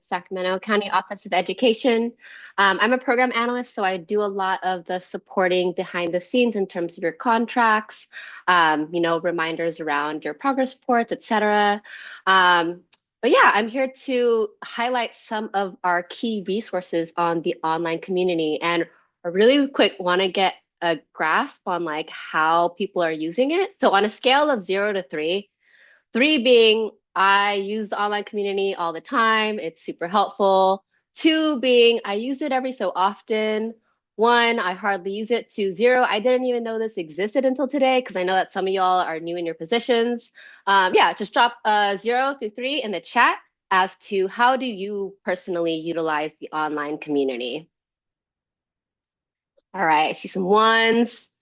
Sacramento County Office of Education. I'm a program analyst, so I do a lot of the supporting behind the scenes in terms of your contracts, reminders around your progress reports, etc. But yeah, I'm here to highlight some of our key resources on the online community, and I really quick want to get a grasp on like how people are using it. So on a scale of 0 to 3, 3 being I use the online community all the time, it's super helpful. 2 being I use it every so often. 1, I hardly use it. To 0, I didn't even know this existed until today because I know that some of y'all are new in your positions. Yeah, just drop 0 through 3 in the chat as to how do you personally utilize the online community. All right, I see some ones,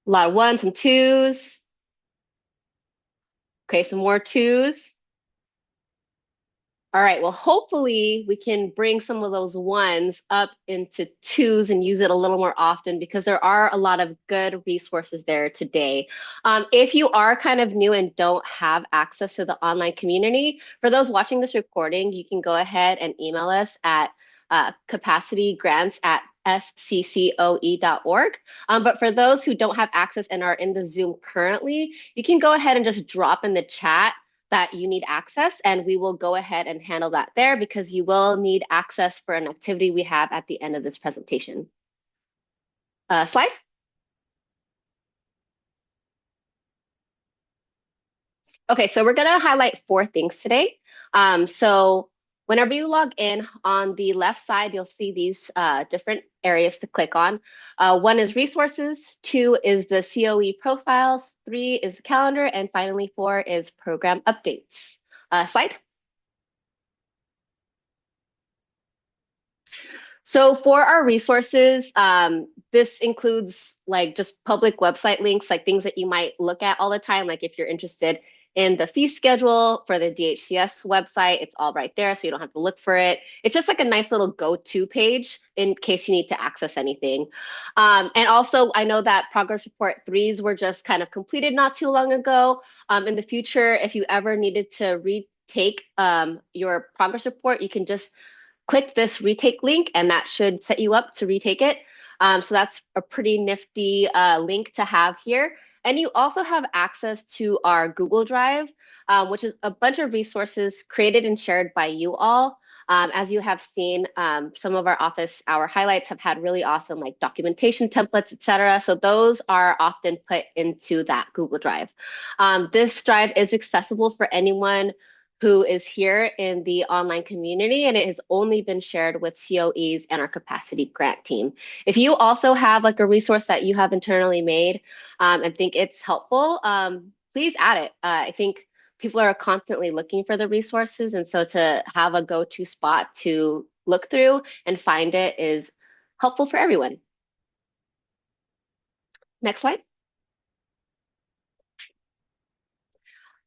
a lot of ones, some twos. Okay, some more twos. All right, well, hopefully we can bring some of those ones up into twos and use it a little more often because there are a lot of good resources there today. If you are kind of new and don't have access to the online community, for those watching this recording, you can go ahead and email us at capacitygrants@sccoe.org. But for those who don't have access and are in the Zoom currently, you can go ahead and just drop in the chat that you need access, and we will go ahead and handle that there because you will need access for an activity we have at the end of this presentation. Slide. Okay, so we're gonna highlight 4 things today. So whenever you log in, on the left side, you'll see these different areas to click on. 1 is resources, 2 is the COE profiles, 3 is the calendar, and finally 4 is program updates. Slide. So for our resources, this includes like just public website links, like things that you might look at all the time. Like if you're interested in the fee schedule for the DHCS website, it's all right there, so you don't have to look for it. It's just like a nice little go-to page in case you need to access anything. And also, I know that progress report 3s were just kind of completed not too long ago. In the future, if you ever needed to retake your progress report, you can just click this retake link and that should set you up to retake it. So that's a pretty nifty link to have here. And you also have access to our Google Drive, which is a bunch of resources created and shared by you all. As you have seen, some of our office hour highlights have had really awesome like documentation templates, etc. So those are often put into that Google Drive. This drive is accessible for anyone who is here in the online community, and it has only been shared with COEs and our capacity grant team. If you also have like a resource that you have internally made and think it's helpful, please add it. I think people are constantly looking for the resources, and so to have a go-to spot to look through and find it is helpful for everyone. Next slide.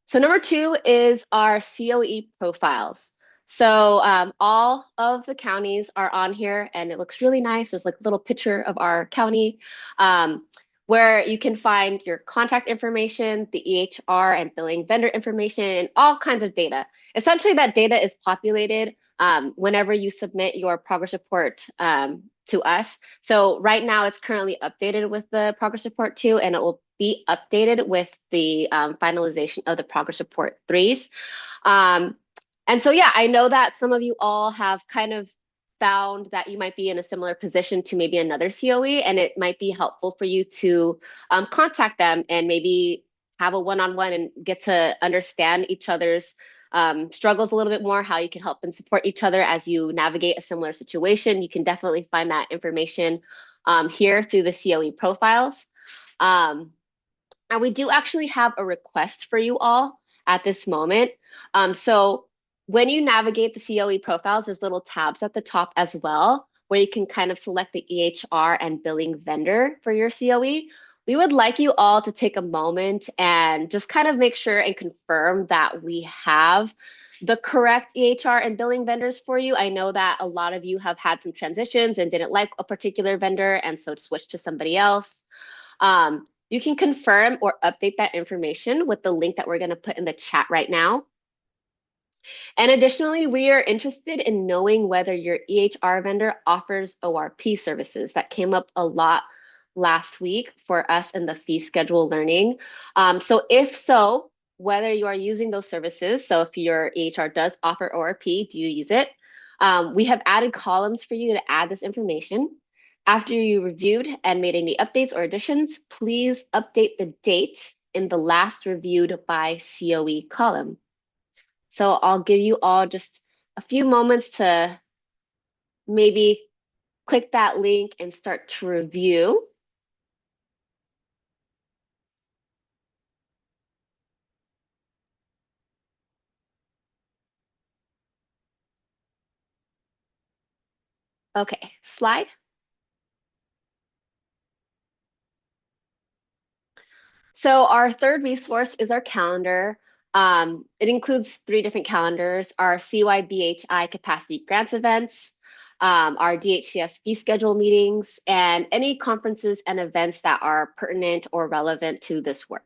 So number 2 is our COE profiles. So all of the counties are on here and it looks really nice. There's like a little picture of our county where you can find your contact information, the EHR and billing vendor information, and all kinds of data. Essentially, that data is populated whenever you submit your progress report to us. So right now it's currently updated with the progress report 2, and it will be updated with the finalization of the progress report 3s. And so, yeah, I know that some of you all have kind of found that you might be in a similar position to maybe another COE, and it might be helpful for you to contact them and maybe have a one-on-one and get to understand each other's struggles a little bit more, how you can help and support each other as you navigate a similar situation. You can definitely find that information here through the COE profiles. And we do actually have a request for you all at this moment. So when you navigate the COE profiles, there's little tabs at the top as well, where you can kind of select the EHR and billing vendor for your COE. We would like you all to take a moment and just kind of make sure and confirm that we have the correct EHR and billing vendors for you. I know that a lot of you have had some transitions and didn't like a particular vendor and so switched to somebody else. You can confirm or update that information with the link that we're going to put in the chat right now. And additionally, we are interested in knowing whether your EHR vendor offers ORP services. That came up a lot last week for us in the fee schedule learning. So if so, whether you are using those services, so if your EHR does offer ORP, do you use it? We have added columns for you to add this information. After you reviewed and made any updates or additions, please update the date in the last reviewed by COE column. So I'll give you all just a few moments to maybe click that link and start to review. Okay, slide. So our third resource is our calendar. It includes three different calendars, our CYBHI capacity grants events, our DHCS fee schedule meetings, and any conferences and events that are pertinent or relevant to this work.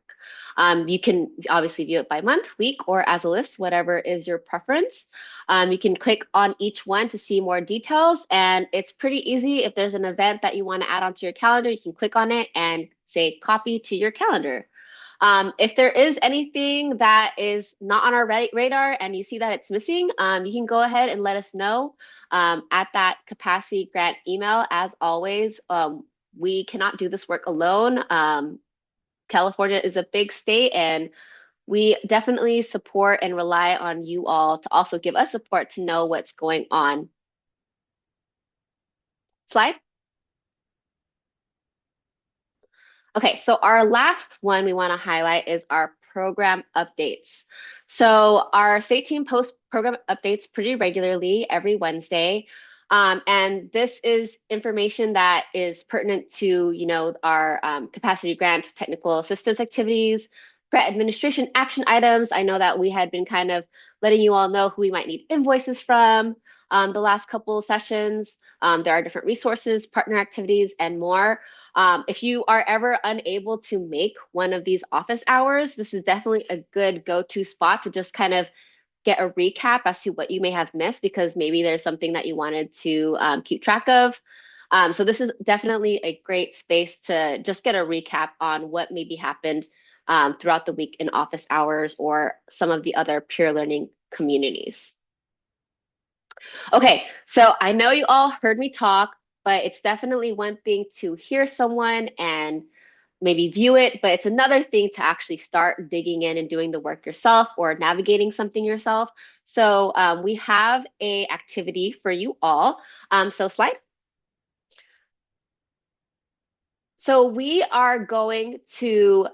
You can obviously view it by month, week, or as a list, whatever is your preference. You can click on each one to see more details, and it's pretty easy. If there's an event that you want to add onto your calendar, you can click on it and say copy to your calendar. If there is anything that is not on our radar and you see that it's missing, you can go ahead and let us know at that capacity grant email. As always, we cannot do this work alone. California is a big state, and we definitely support and rely on you all to also give us support to know what's going on. Slide. Okay, so our last one we want to highlight is our program updates. So our state team posts program updates pretty regularly every Wednesday. And this is information that is pertinent to, our capacity grant technical assistance activities, grant administration action items. I know that we had been kind of letting you all know who we might need invoices from the last couple of sessions. There are different resources, partner activities, and more. If you are ever unable to make one of these office hours, this is definitely a good go-to spot to just kind of get a recap as to what you may have missed because maybe there's something that you wanted to keep track of. So this is definitely a great space to just get a recap on what maybe happened throughout the week in office hours or some of the other peer learning communities. Okay, so I know you all heard me talk, but it's definitely one thing to hear someone and maybe view it, but it's another thing to actually start digging in and doing the work yourself or navigating something yourself. So we have a activity for you all. So slide. So we are going to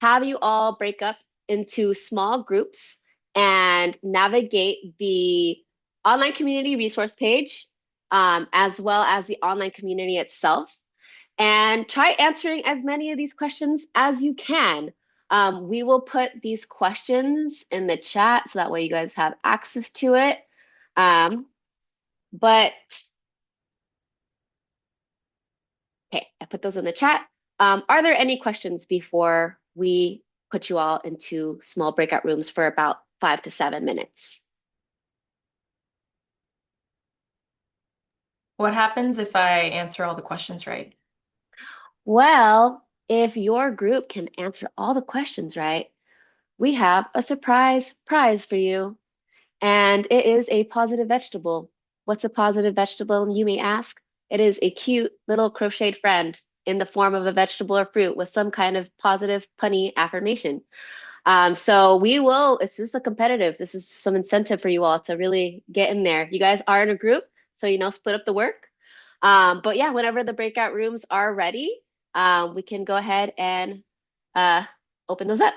have you all break up into small groups and navigate the online community resource page, as well as the online community itself, and try answering as many of these questions as you can. We will put these questions in the chat so that way you guys have access to it. But okay, I put those in the chat. Are there any questions before we put you all into small breakout rooms for about 5 to 7 minutes? What happens if I answer all the questions right? Well, if your group can answer all the questions right, we have a surprise prize for you. And it is a positive vegetable. What's a positive vegetable, you may ask? It is a cute little crocheted friend in the form of a vegetable or fruit with some kind of positive punny affirmation. So we will, it's just a competitive, this is some incentive for you all to really get in there. You guys are in a group, so split up the work. But yeah, whenever the breakout rooms are ready, we can go ahead and uh, open those up.